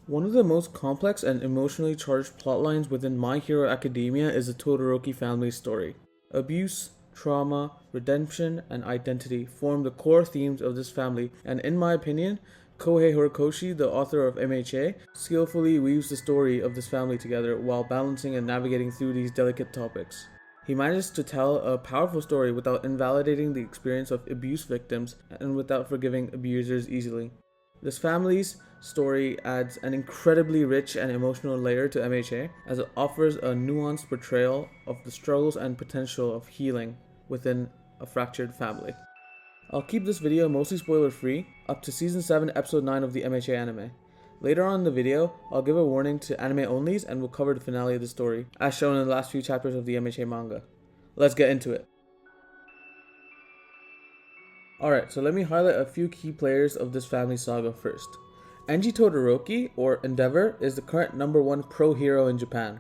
One of the most complex and emotionally charged plotlines within My Hero Academia is the Todoroki family story. Abuse, trauma, redemption, and identity form the core themes of this family, and in my opinion, Kohei Horikoshi, the author of MHA, skillfully weaves the story of this family together while balancing and navigating through these delicate topics. He manages to tell a powerful story without invalidating the experience of abuse victims and without forgiving abusers easily. This family's story adds an incredibly rich and emotional layer to MHA, as it offers a nuanced portrayal of the struggles and potential of healing within a fractured family. I'll keep this video mostly spoiler free up to Season 7 Episode 9 of the MHA anime. Later on in the video, I'll give a warning to anime onlys and we'll cover the finale of the story, as shown in the last few chapters of the MHA manga. Let's get into it. Alright, so let me highlight a few key players of this family saga first. Enji Todoroki, or Endeavor, is the current #1 pro hero in Japan.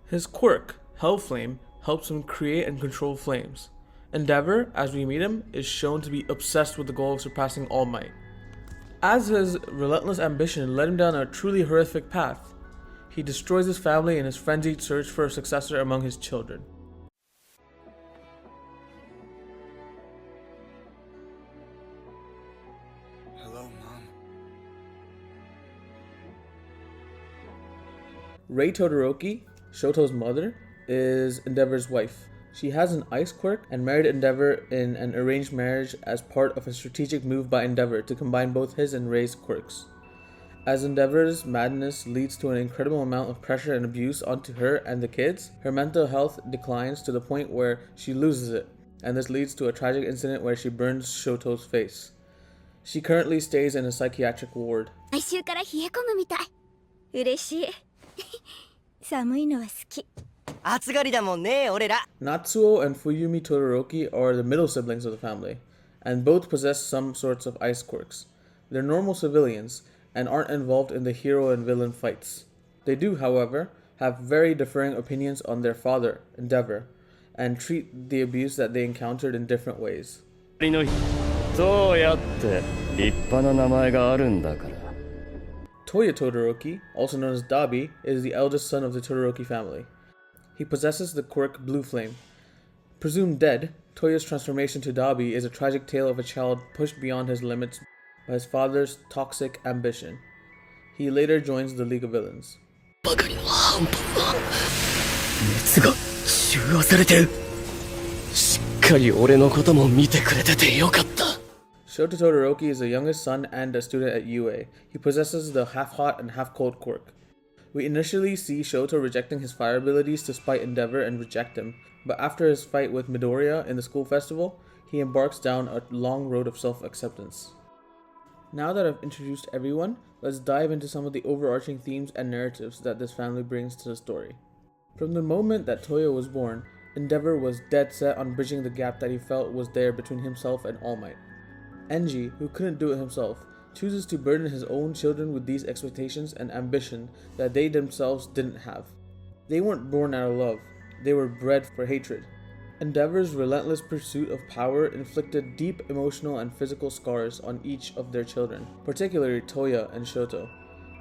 His quirk, Hellflame, helps him create and control flames. Endeavor, as we meet him, is shown to be obsessed with the goal of surpassing All Might. As his relentless ambition led him down a truly horrific path, he destroys his family in his frenzied search for a successor among his children. Rei Todoroki, Shoto's mother, is Endeavor's wife. She has an ice quirk and married Endeavor in an arranged marriage as part of a strategic move by Endeavor to combine both his and Rei's quirks. As Endeavor's madness leads to an incredible amount of pressure and abuse onto her and the kids, her mental health declines to the point where she loses it, and this leads to a tragic incident where she burns Shoto's face. She currently stays in a psychiatric ward. 来週から冷え込むみたい。嬉しい。寒いのは好き。暑がりだもんね、俺ら。Natsuo and Fuyumi Todoroki are the middle siblings of the family, and both possess some sorts of ice quirks. They're normal civilians, and aren't involved in the hero and villain fights. They do, however, have very differing opinions on their father, Endeavor, and treat the abuse that they encountered in different ways. Toya って立派な名前があるんだから。 Toya Todoroki, also known as Dabi, is the eldest son of the Todoroki family. He possesses the quirk Blue Flame. Presumed dead, Toya's transformation to Dabi is a tragic tale of a child pushed beyond his limits by his father's toxic ambition. He later joins the League of Villains. バカには半端な熱が中和されてる。しっかり俺のことも見てくれててよかった。 Shoto Todoroki is the youngest son and a student at UA. He possesses the half-hot and half-cold quirk. We initially see Shoto rejecting his fire abilities to spite Endeavor and reject him, but after his fight with Midoriya in the school festival, he embarks down a long road of self-acceptance. Now that I've introduced everyone, let's dive into some of the overarching themes and narratives that this family brings to the story. From the moment that Toya was born, Endeavor was dead set on bridging the gap that he felt was there between himself and All Might. Enji, who couldn't do it himself, chooses to burden his own children with these expectations and ambition that they themselves didn't have. They weren't born out of love, they were bred for hatred. Endeavor's relentless pursuit of power inflicted deep emotional and physical scars on each of their children, particularly Toya and Shoto.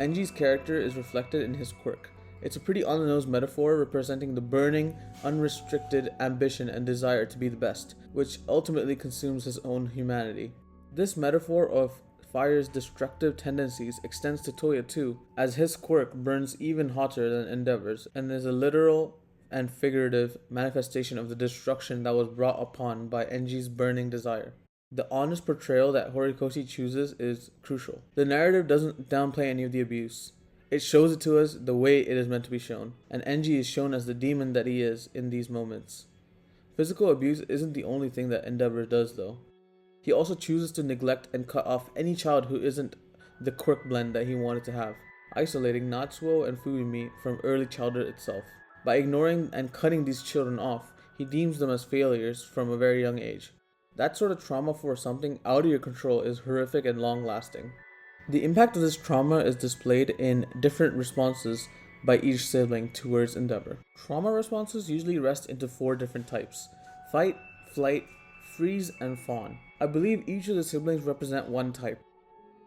Enji's character is reflected in his quirk. It's a pretty on-the-nose metaphor representing the burning, unrestricted ambition and desire to be the best, which ultimately consumes his own humanity. This metaphor of fire's destructive tendencies extends to Toya too, as his quirk burns even hotter than Endeavor's and is a literal and figurative manifestation of the destruction that was brought upon by Enji's burning desire. The honest portrayal that Horikoshi chooses is crucial. The narrative doesn't downplay any of the abuse. It shows it to us the way it is meant to be shown, and Enji is shown as the demon that he is in these moments. Physical abuse isn't the only thing that Endeavor does though. He also chooses to neglect and cut off any child who isn't the quirk blend that he wanted to have, isolating Natsuo and Fuyumi from early childhood itself. By ignoring and cutting these children off, he deems them as failures from a very young age. That sort of trauma for something out of your control is horrific and long-lasting. The impact of this trauma is displayed in different responses by each sibling towards Endeavor. Trauma responses usually rest into 4 different types: fight, flight, freeze, and fawn. I believe each of the siblings represent one type.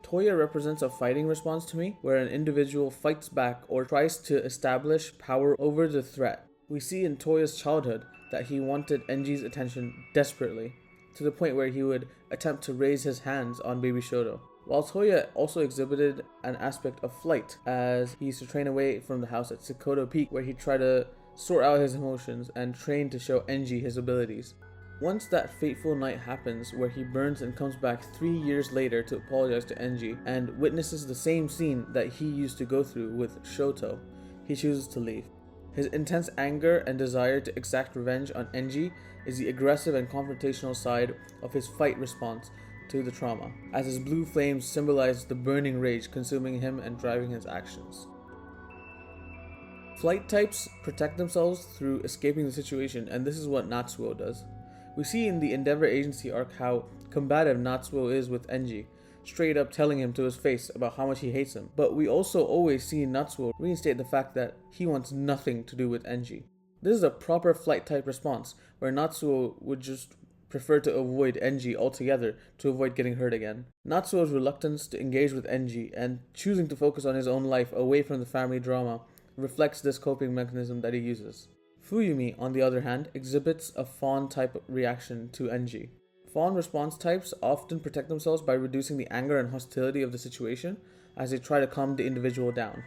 Toya represents a fighting response to me, where an individual fights back or tries to establish power over the threat. We see in Toya's childhood that he wanted Enji's attention desperately, to the point where he would attempt to raise his hands on baby Shoto. While Toya also exhibited an aspect of flight, as he used to train away from the house at Sekoto Peak, where he tried to sort out his emotions and train to show Enji his abilities. Once that fateful night happens where he burns and comes back 3 years later to apologize to Enji and witnesses the same scene that he used to go through with Shoto, he chooses to leave. His intense anger and desire to exact revenge on Enji is the aggressive and confrontational side of his fight response to the trauma, as his blue flames symbolize the burning rage consuming him and driving his actions. Flight types protect themselves through escaping the situation, and this is what Natsuo does. We see in the Endeavor Agency arc how combative Natsuo is with Enji, straight up telling him to his face about how much he hates him. But we also always see Natsuo reinstate the fact that he wants nothing to do with Enji. This is a proper flight type response, where Natsuo would just prefer to avoid Enji altogether to avoid getting hurt again. Natsuo's reluctance to engage with Enji and choosing to focus on his own life away from the family drama reflects this coping mechanism that he uses. Fuyumi, on the other hand, exhibits a fawn type reaction to Enji. Fawn response types often protect themselves by reducing the anger and hostility of the situation as they try to calm the individual down.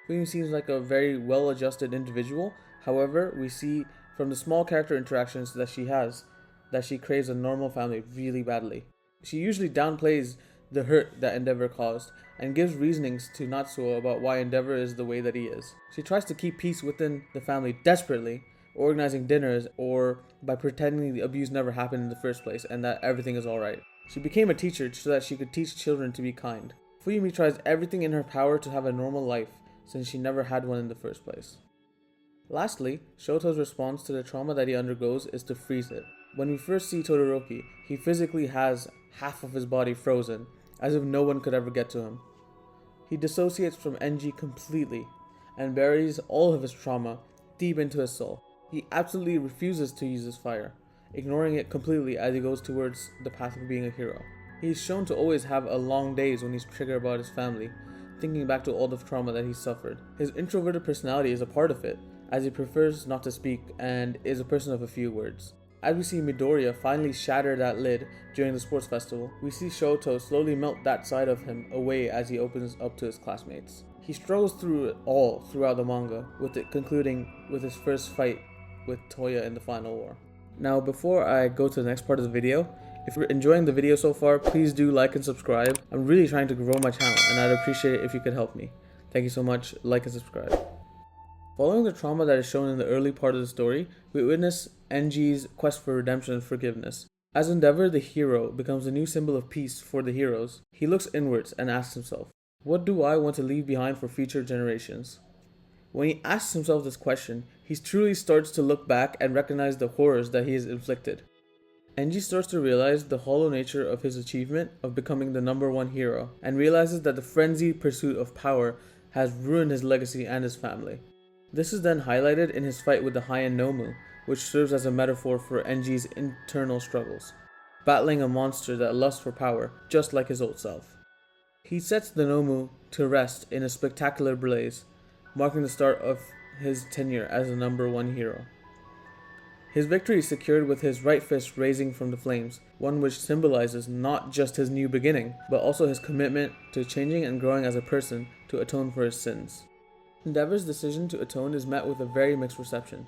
Fuyumi seems like a very well-adjusted individual. However, we see from the small character interactions that she has that she craves a normal family really badly. She usually downplays the hurt that Endeavor caused and gives reasonings to Natsuo about why Endeavor is the way that he is. She tries to keep peace within the family desperately, organizing dinners or by pretending the abuse never happened in the first place and that everything is alright. She became a teacher so that she could teach children to be kind. Fuyumi tries everything in her power to have a normal life since she never had one in the first place. Lastly, Shoto's response to the trauma that he undergoes is to freeze it. When we first see Todoroki, he physically has half of his body frozen, as if no one could ever get to him. He dissociates from Enji completely and buries all of his trauma deep into his soul. He absolutely refuses to use his fire, ignoring it completely as he goes towards the path of being a hero. He is shown to always have long days when he's triggered about his family, thinking back to all the trauma that he suffered. His introverted personality is a part of it, as he prefers not to speak and is a person of a few words. As we see Midoriya finally shatter that lid during the sports festival, we see Shoto slowly melt that side of him away as he opens up to his classmates. He struggles through it all throughout the manga, with it concluding with his first fight with Toya in the final war. Now, before I go to the next part of the video, if you're enjoying the video so far, please do like and subscribe. I'm really trying to grow my channel and I'd appreciate it if you could help me. Thank you so much. Like and subscribe. Following the trauma that is shown in the early part of the story, we witness Enji's quest for redemption and forgiveness. As Endeavor, the hero, becomes a new symbol of peace for the heroes, he looks inwards and asks himself, what do I want to leave behind for future generations? When he asks himself this question, he truly starts to look back and recognize the horrors that he has inflicted. Enji starts to realize the hollow nature of his achievement of becoming the #1 hero, and realizes that the frenzied pursuit of power has ruined his legacy and his family. This is then highlighted in his fight with the High-End Nomu, which serves as a metaphor for Enji's internal struggles, battling a monster that lusts for power, just like his old self. He sets the Nomu to rest in a spectacular blaze, marking the start of his tenure as the #1 hero. His victory is secured with his right fist raising from the flames, one which symbolizes not just his new beginning, but also his commitment to changing and growing as a person to atone for his sins. Endeavor's decision to atone is met with a very mixed reception.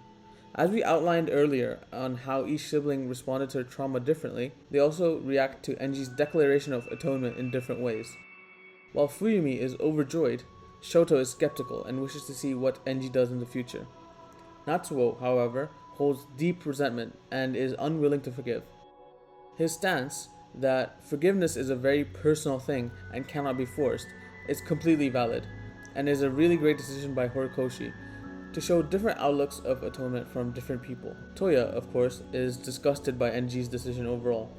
As we outlined earlier on how each sibling responded to trauma differently, they also react to Enji's declaration of atonement in different ways. While Fuyumi is overjoyed, Shoto is skeptical and wishes to see what Enji does in the future. Natsuo, however, holds deep resentment and is unwilling to forgive. His stance that forgiveness is a very personal thing and cannot be forced is completely valid, and is a really great decision by Horikoshi to show different outlooks of atonement from different people. Toya, of course, is disgusted by Enji's decision overall.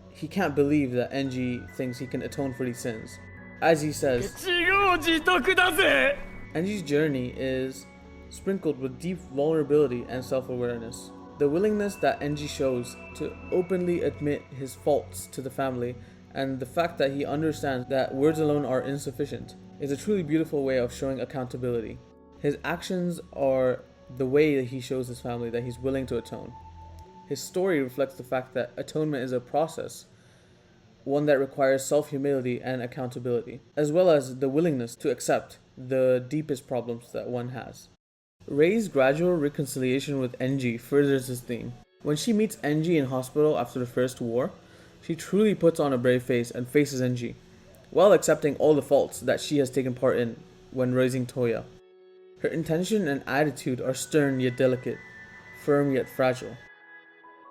He can't believe that Enji thinks he can atone for these sins. As he says, Enji's journey is sprinkled with deep vulnerability and self-awareness. The willingness that Enji shows to openly admit his faults to the family and the fact that he understands that words alone are insufficient is a truly beautiful way of showing accountability. His actions are the way that he shows his family that he's willing to atone. His story reflects the fact that atonement is a process, one that requires self-humility and accountability, as well as the willingness to accept the deepest problems that one has. Rei's gradual reconciliation with Enji furthers this theme. When she meets Enji in hospital after the First War, she truly puts on a brave face and faces Enji, while accepting all the faults that she has taken part in when raising Toya. Her intention and attitude are stern yet delicate, firm yet fragile.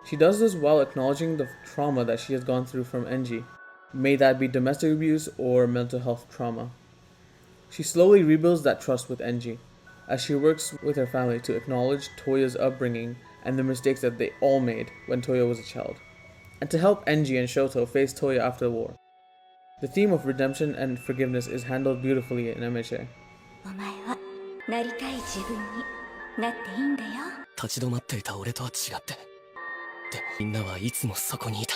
She does this while acknowledging the trauma that she has gone through from Enji, may that be domestic abuse or mental health trauma. She slowly rebuilds that trust with Enji, as she works with her family to acknowledge Toya's upbringing and the mistakes that they all made when Toya was a child, and to help Enji and Shoto face Toya after the war. The theme of redemption and forgiveness is handled beautifully in MHA. お前はなりたい自分になっていいんだよ。立ち止まっていた俺とは違って。でもみんなはいつもそこにいた。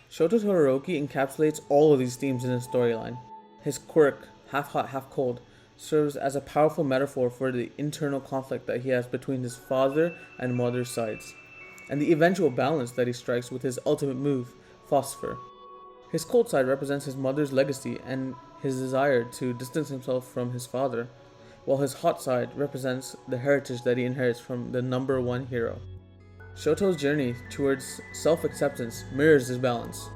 Shoto Todoroki encapsulates all of these themes in his storyline. His quirk, half hot, half cold, serves as a powerful metaphor for the internal conflict that he has between his father and mother's sides, and the eventual balance that he strikes with his ultimate move, Phosphor. His cold side represents his mother's legacy and his desire to distance himself from his father, while his hot side represents the heritage that he inherits from the number one hero. Shoto's journey towards self-acceptance mirrors this balance.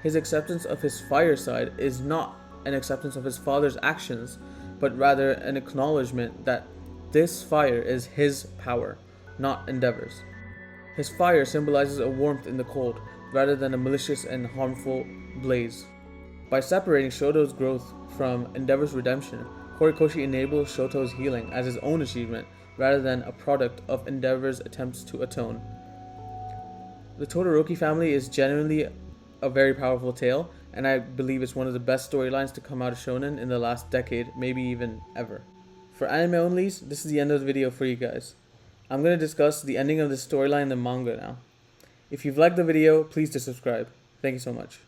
His acceptance of his fire side is not an acceptance of his father's actions, but rather an acknowledgement that this fire is his power, not Endeavor's. His fire symbolizes a warmth in the cold, rather than a malicious and harmful blaze. By separating Shoto's growth from Endeavor's redemption, Horikoshi enables Shoto's healing as his own achievement, rather than a product of Endeavor's attempts to atone. The Todoroki family is genuinely a very powerful tale, and I believe it's one of the best storylines to come out of Shonen in the last decade, maybe even ever. For anime onlys, this is the end of the video for you guys. I'm going to discuss the ending of the storyline in the manga now. If you've liked the video, please do subscribe. Thank you so much.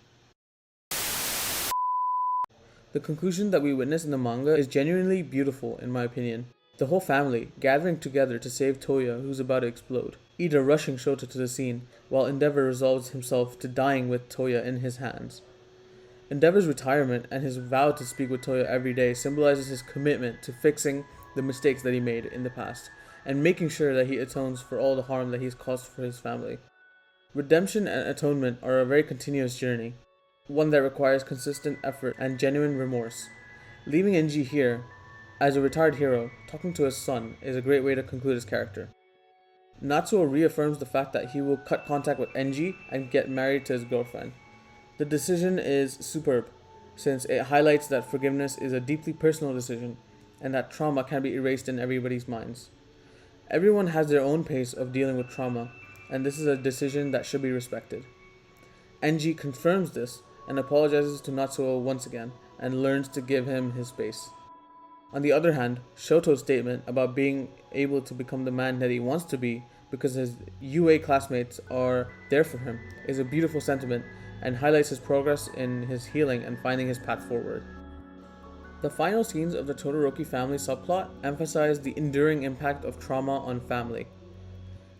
The conclusion that we witness in the manga is genuinely beautiful in my opinion. The whole family gathering together to save Toya, who's about to explode. Ida rushing Shoto to the scene, while Endeavor resolves himself to dying with Toya in his hands. Endeavor's retirement and his vow to speak with Toya every day symbolizes his commitment to fixing the mistakes that he made in the past, and making sure that he atones for all the harm that he's caused for his family. Redemption and atonement are a very continuous journey, one that requires consistent effort and genuine remorse. Leaving Enji here, as a retired hero, talking to his son is a great way to conclude his character. Natsuo reaffirms the fact that he will cut contact with Enji and get married to his girlfriend. The decision is superb, since it highlights that forgiveness is a deeply personal decision, and that trauma can be erased in everybody's minds. Everyone has their own pace of dealing with trauma, and this is a decision that should be respected. Enji confirms this and apologizes to Natsuo once again, and learns to give him his space. On the other hand, Shoto's statement about being able to become the man that he wants to be because his UA classmates are there for him is a beautiful sentiment and highlights his progress in his healing and finding his path forward. The final scenes of the Todoroki family subplot emphasize the enduring impact of trauma on family.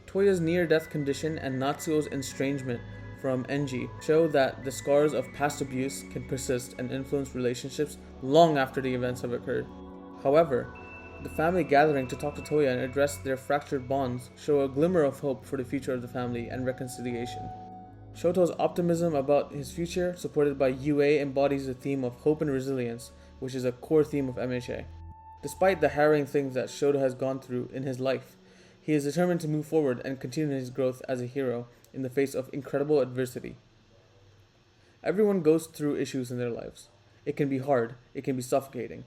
Toya's near-death condition and Natsuo's estrangement from Enji show that the scars of past abuse can persist and influence relationships long after the events have occurred. However, the family gathering to talk to Toya and address their fractured bonds show a glimmer of hope for the future of the family and reconciliation. Shoto's optimism about his future, supported by UA, embodies the theme of hope and resilience, which is a core theme of MHA. Despite the harrowing things that Shoto has gone through in his life, he is determined to move forward and continue his growth as a hero in the face of incredible adversity. Everyone goes through issues in their lives. It can be hard, it can be suffocating,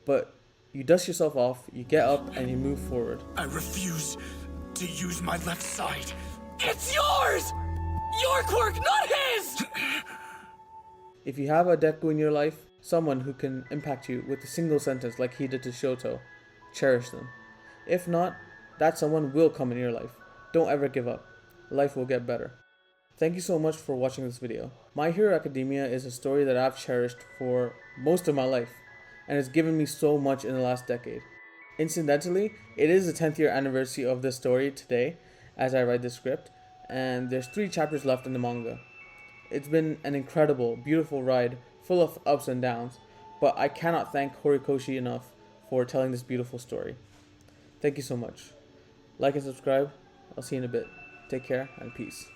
but you dust yourself off, you get up, and you move forward. I refuse to use my left side. It's yours! Your quirk, not his! If you have a Deku in your life, someone who can impact you with a single sentence like he did to Shoto, cherish them. If not, that someone will come in your life. Don't ever give up. Life will get better. Thank you so much for watching this video. My Hero Academia is a story that I've cherished for most of my life, and has given me so much in the last decade. Incidentally, it is the 10th year anniversary of this story today, as I write this script, and there's 3 chapters left in the manga. It's been an incredible, beautiful ride, full of ups and downs, but I cannot thank Horikoshi enough for telling this beautiful story. Thank you so much. Like and subscribe. I'll see you in a bit. Take care and peace.